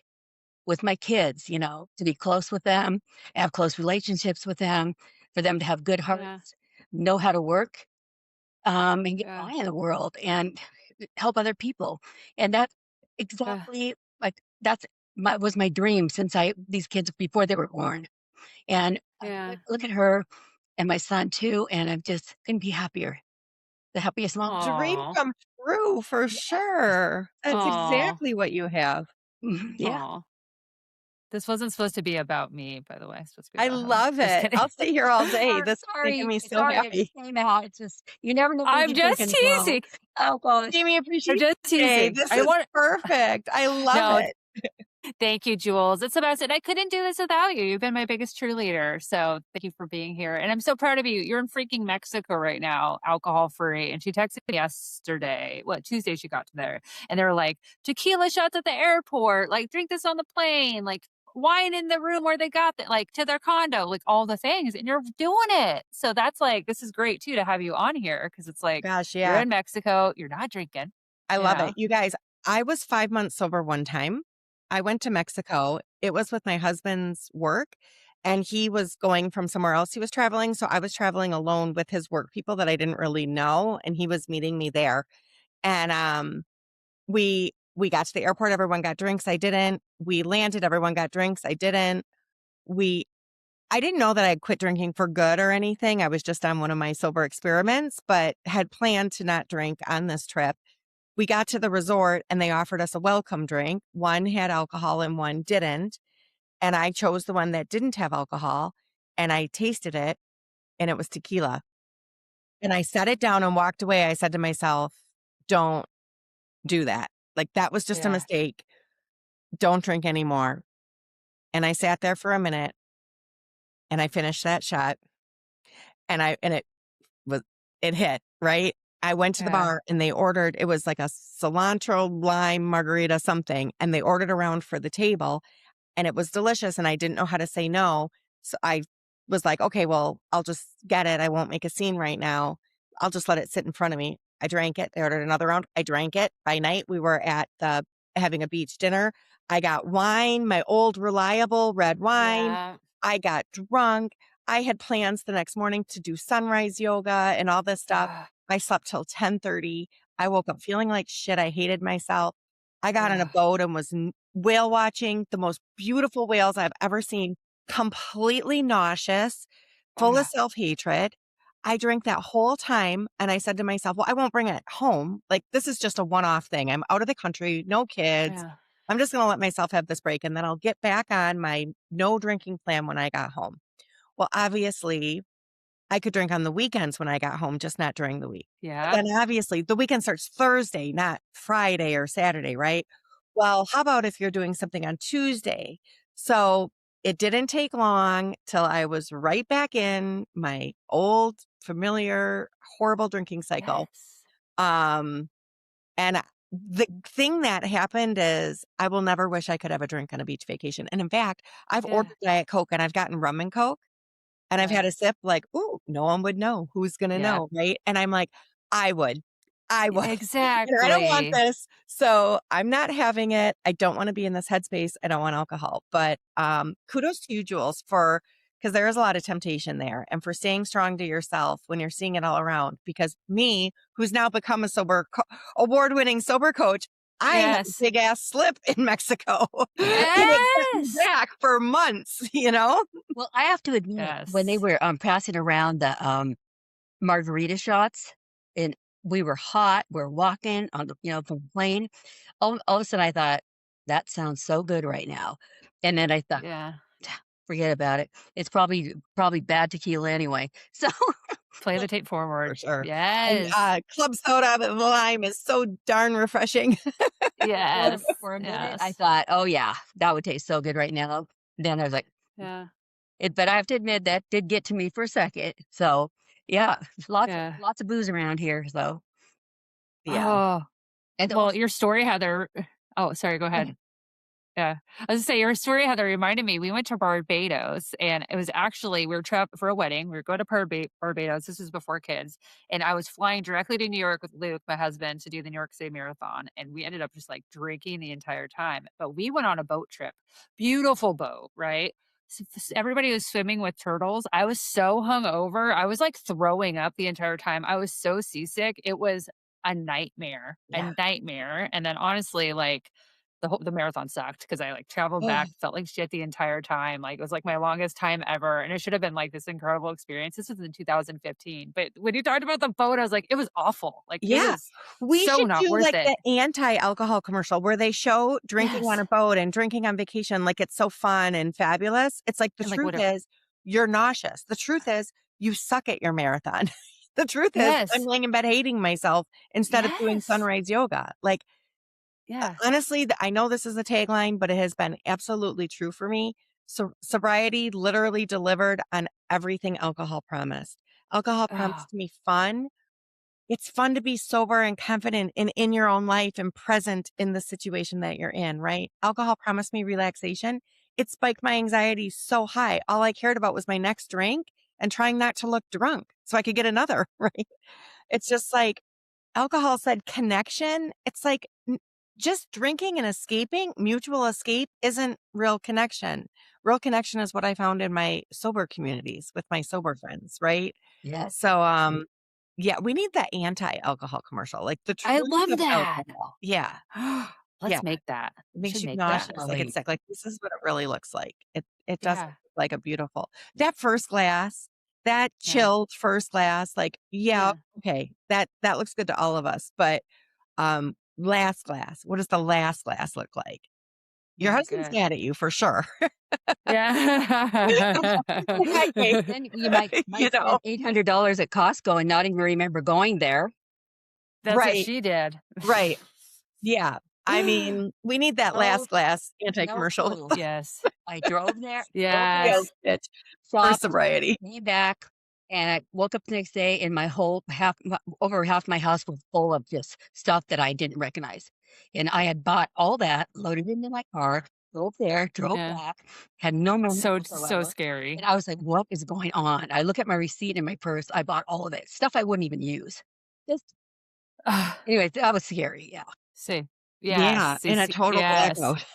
with my kids, to be close with them, have close relationships with them, for them to have good
Yeah.
hearts, know how to work, and get
Yeah.
by in the world and help other people. And that's
Yeah.
exactly that's was my dream since these kids before they were born. And I
Yeah.
look at her and my son too, and I'm just couldn't be happier. The happiest mom.
Dream
Aw.
come true for
Yes.
sure. That's
Aw.
exactly what you have.
Yeah.
Aw. This wasn't supposed to be about me, by the way. It's supposed to be
I
about him.
love
Just
it.
kidding.
I'll stay here all day. This is making me so
Sorry, it
happy.
just came out. It's just you never know when
I'm
you
just
think and
teasing.
oh gosh.
Jamie,
I'm
appreciate
just
today.
teasing.
This
I
is
want
perfect. I love
No,
it.
thank you, Jules. It's about it. I couldn't do this without you. You've been my biggest cheerleader. So thank you for being here. And I'm so proud of you. You're in freaking Mexico right now, alcohol free. And she texted me yesterday. Tuesday she got to there. And they were like, tequila shots at the airport, like drink this on the plane, like wine in the room where they got that, like to their condo, like all the things. And you're doing it. So that's like, this is great too to have you on here because it's like
Gosh,
you're
yeah.
in Mexico, you're not drinking.
I
you
love
know?
it. You guys, I was 5 months sober one time. I went to Mexico. It was with my husband's work, and he was going from somewhere else. He was traveling. So I was traveling alone with his work people that I didn't really know, and he was meeting me there. And we got to the airport, everyone got drinks. I didn't. We landed, everyone got drinks. I didn't. I didn't know that I had quit drinking for good or anything. I was just on one of my sober experiments, but had planned to not drink on this trip. We got to the resort and they offered us a welcome drink. One had alcohol and one didn't. And I chose the one that didn't have alcohol, and I tasted it, and it was tequila. And I set it down and walked away. I said to myself, don't do that. Like, that was just a
Yeah.
mistake. Don't drink anymore. And I sat there for a minute and I finished that shot, and it hit, right? I went to the
Yeah.
bar and they ordered, it was like a cilantro lime margarita something, and they ordered around for the table, and it was delicious, and I didn't know how to say no. So I was like, okay, well, I'll just get it. I won't make a scene right now. I'll just let it sit in front of me. I drank it. They ordered another round. I drank it. By night, we were having a beach dinner. I got wine, my old reliable red wine.
Yeah.
I got drunk. I had plans the next morning to do sunrise yoga and all this stuff.
Ah,
I slept till 10:30. I woke up feeling like shit. I hated myself. I got on a
ah,
boat and was whale watching the most beautiful whales I've ever seen, completely nauseous, full of
ah,
self-hatred. I drank that whole time, and I said to myself, well, I won't bring it home. Like, this is just a one-off thing. I'm out of the country, no kids.
yeah.
I'm just going to let myself have this break, and then I'll get back on my no drinking plan when I got home. Well, obviously, I could drink on the weekends when I got home, just not during the week. But
Yeah.
then obviously the weekend starts Thursday, not Friday or Saturday, right? Well, how about if you're doing something on Tuesday? So it didn't take long till I was right back in my old, familiar, horrible drinking cycle.
Yes.
And the thing that happened is I will never wish I could have a drink on a beach vacation. And in fact, I've
Yeah.
ordered Diet Coke and I've gotten rum and Coke. And I've
Yeah.
had a sip like, ooh, no one would know. Who's going to
Yeah.
know, right? And I'm like, I would. I would. And I don't want
Exactly.
this. So I'm not having it. I don't want to be in this headspace. I don't want alcohol. But kudos to you, Jules, because there is a lot of temptation there, and for staying strong to yourself when you're seeing it all around. Because me, who's now become a award-winning sober coach, I had a
Yes.
big ass slip in Mexico. And it kept me
Yes.
back for months,
Well, I have to admit, when they
Yes.
were passing around the margarita shots, and we were hot, we're walking on the from the plane, all of a sudden I thought, that sounds so good right now. And then I thought,
Yeah.
forget about it. It's probably bad tequila anyway. So
Play the tape
For
forward.
sure. And
Yes.
club soda with lime is so darn refreshing.
Yes.
for a minute, I
Yes.
thought, oh yeah, that would taste so good right now. Then I was like,
Yeah.
but I have to admit that did get to me for a second. So yeah,
Yeah.
lots of booze around here. So
Yeah.
Oh,
and
well,
also,
your story, Heather. Oh, sorry. Go ahead. Yeah. I was gonna say your story, Heather, reminded me. We went to Barbados, and it was actually we were traveling for a wedding. We were going to Barbados. This was before kids, and I was flying directly to New York with Luke, my husband, to do the New York City Marathon, and we ended up just like drinking the entire time. But we went on a boat trip, beautiful boat, right? Everybody was swimming with turtles. I was so hungover. I was like throwing up the entire time. I was so seasick. It was a nightmare, a
Yeah.
nightmare. And then honestly, like the marathon sucked because I like traveled
Oh,
back, felt like shit the entire time. Like it was like my longest time ever. And it should have been like this incredible experience. This was in 2015. But when you talked about the boat, I was like, it was awful. Like it
yeah.
was
We
so
should
not
do
worth
like
it.
the anti-alcohol commercial where they show drinking on
Yes.
a boat and drinking on vacation like it's so fun and fabulous. It's like the
And like
truth
whatever.
is you're nauseous. The truth is you suck at your marathon. The truth is I'm
Yes.
laying in bed hating myself instead of doing
Yes.
sunrise yoga. Like
Yeah.
honestly, I know this is a tagline, but it has been absolutely true for me. So sobriety literally delivered on everything alcohol promised. Alcohol
Oh,
promised me fun. It's fun to be sober and confident in your own life and present in the situation that you're in, right? Alcohol promised me relaxation. It spiked my anxiety so high. All I cared about was my next drink and trying not to look drunk so I could get another, right? It's just like alcohol said connection. It's like just drinking and escaping, mutual escape isn't real connection. Real connection is what I found in my sober communities with my sober friends, right?
yes,
So, yeah, we need that anti-alcohol commercial, like the
I
truth
love
of
that.
alcohol. Yeah, yeah.
Let's make that.
It makes
Should
you
make that.
nauseous, like it's
definitely.
sick. Like this is what it really looks like. It doesn't
Yeah.
look like a beautiful that first glass, that
Yeah.
chilled first glass, like, yeah,
Yeah.
okay, that looks good to all of us. But last glass, what does the last glass look like? Your
My
husband's
gosh.
mad at you for sure.
Yeah.
Right.
Then you might
You know,
spend $800 at Costco and not even remember going there.
That's what
right,
she did.
right. Yeah. I mean, we need that
No,
last glass
no
anti-commercial
clue.
Yes.
I drove there,
sales
Yes.
pitch for
shopped,
sobriety.
came back, and I woke up the next day and my whole over half my house was full of just stuff that I didn't recognize. And I had bought all that, loaded it into my car, drove there, drove
Yeah.
back, had no memory
So
whatsoever.
scary.
And I was like, what is going on? I look at my receipt in my purse. I bought all of it, stuff I wouldn't even use. Just anyway, that was scary. Yeah.
See. Yes.
Yeah, in a total
Yes.
blackout.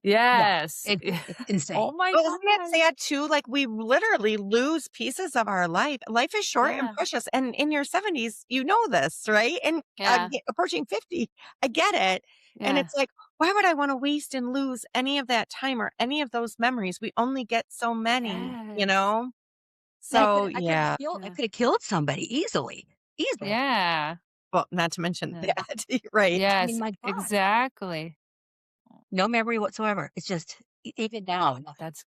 Yeah.
Yes.
It's insane.
Oh my
Well, isn't it
God.
sad too? Like we literally lose pieces of our life. Life is short and
Yeah.
precious. And in your 70s, you know this, right? And
Yeah.
approaching 50, I get it. And
Yeah.
it's like, why would I want to waste and lose any of that time or any of those memories? We only get so many, you
Yes.
know? So,
I could have
yeah.
killed, I
Yeah.
could have killed somebody easily. Easily.
Yeah.
Well, not to mention
Yeah.
that, right?
I
Yes.
mean, my God,
Exactly.
no memory whatsoever. It's just even now, nothing.
That's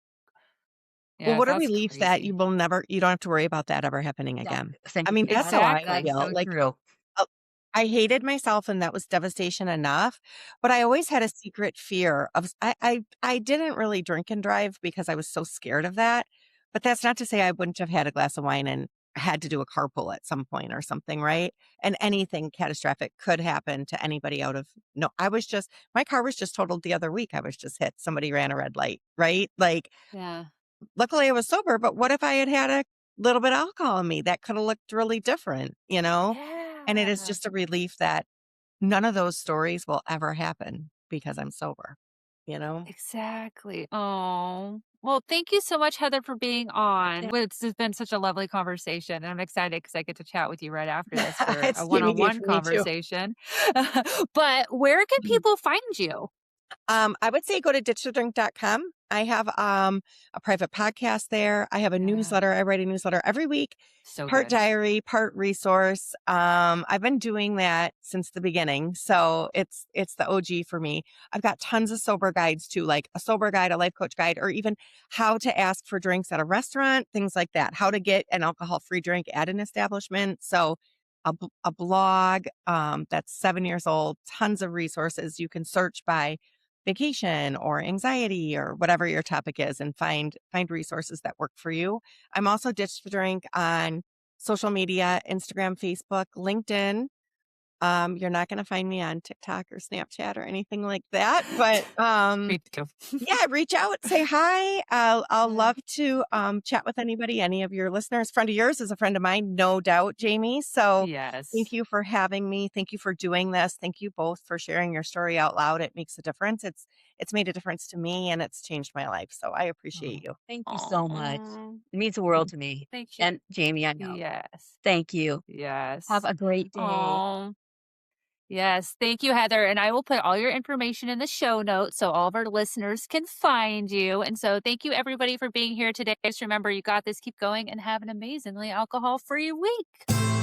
Well,
yeah.
what a
That's
relief that
crazy.
you don't have to worry about that ever happening
No,
again.
thank
I
you
mean,
for
that's
that.
how I
That's
Exactly.
feel.
so
Like,
true.
uh, I hated myself and that was devastation enough, but I always had a secret fear of, I didn't really drink and drive because I was so scared of that. But that's not to say I wouldn't have had a glass of wine and had to do a carpool at some point or something, right? And anything catastrophic could happen to anybody out of, no, my car was just totaled the other week. I was just hit. Somebody ran a red light, right? Like,
Yeah.
luckily I was sober, but what if I had had a little bit of alcohol in me? That could have looked really different, you know? And it is
Yeah.
just a relief that none of those stories will ever happen because I'm sober, you know?
Exactly. Oh. Well, thank you so much, Heather, for being on.
Yeah.
Well, it's just been such a lovely conversation. And I'm excited because I get to chat with you right after this for
It's
a one on
TBD
one
for me too.
conversation. But where can people find you?
I would say go to ditchthedrink.com. I have a private podcast there. I have a newsletter. I write a newsletter every week.
So
Part
good.
diary, part resource. I've been doing that since the beginning. So it's the OG for me. I've got tons of sober guides too, like a sober guide, a life coach guide, or even how to ask for drinks at a restaurant, things like that, how to get an alcohol-free drink at an establishment. So a blog that's 7 years old, tons of resources. You can search by vacation or anxiety or whatever your topic is and find resources that work for you. I'm also Ditch the Drink on social media, Instagram, Facebook, LinkedIn. You're not going to find me on TikTok or Snapchat or anything like that, but
Me too.
yeah, reach out, say hi. I'll love to chat with anybody, any of your listeners. Friend of yours is a friend of mine, no doubt, Jamie. So
Yes.
thank you for having me. Thank you for doing this. Thank you both for sharing your story out loud. It makes a difference. It's made a difference to me and it's changed my life. So I appreciate you.
Thank you so much.
Aw.
It means the world to me.
Thank you.
And Jamie, I know.
Yes.
Thank you.
Yes.
Have a great day.
Oh, yes. Thank you, Heather. And I will put all your information in the show notes so all of our listeners can find you. And so thank you, everybody, for being here today. Just remember, you got this. Keep going and have an amazingly alcohol-free week.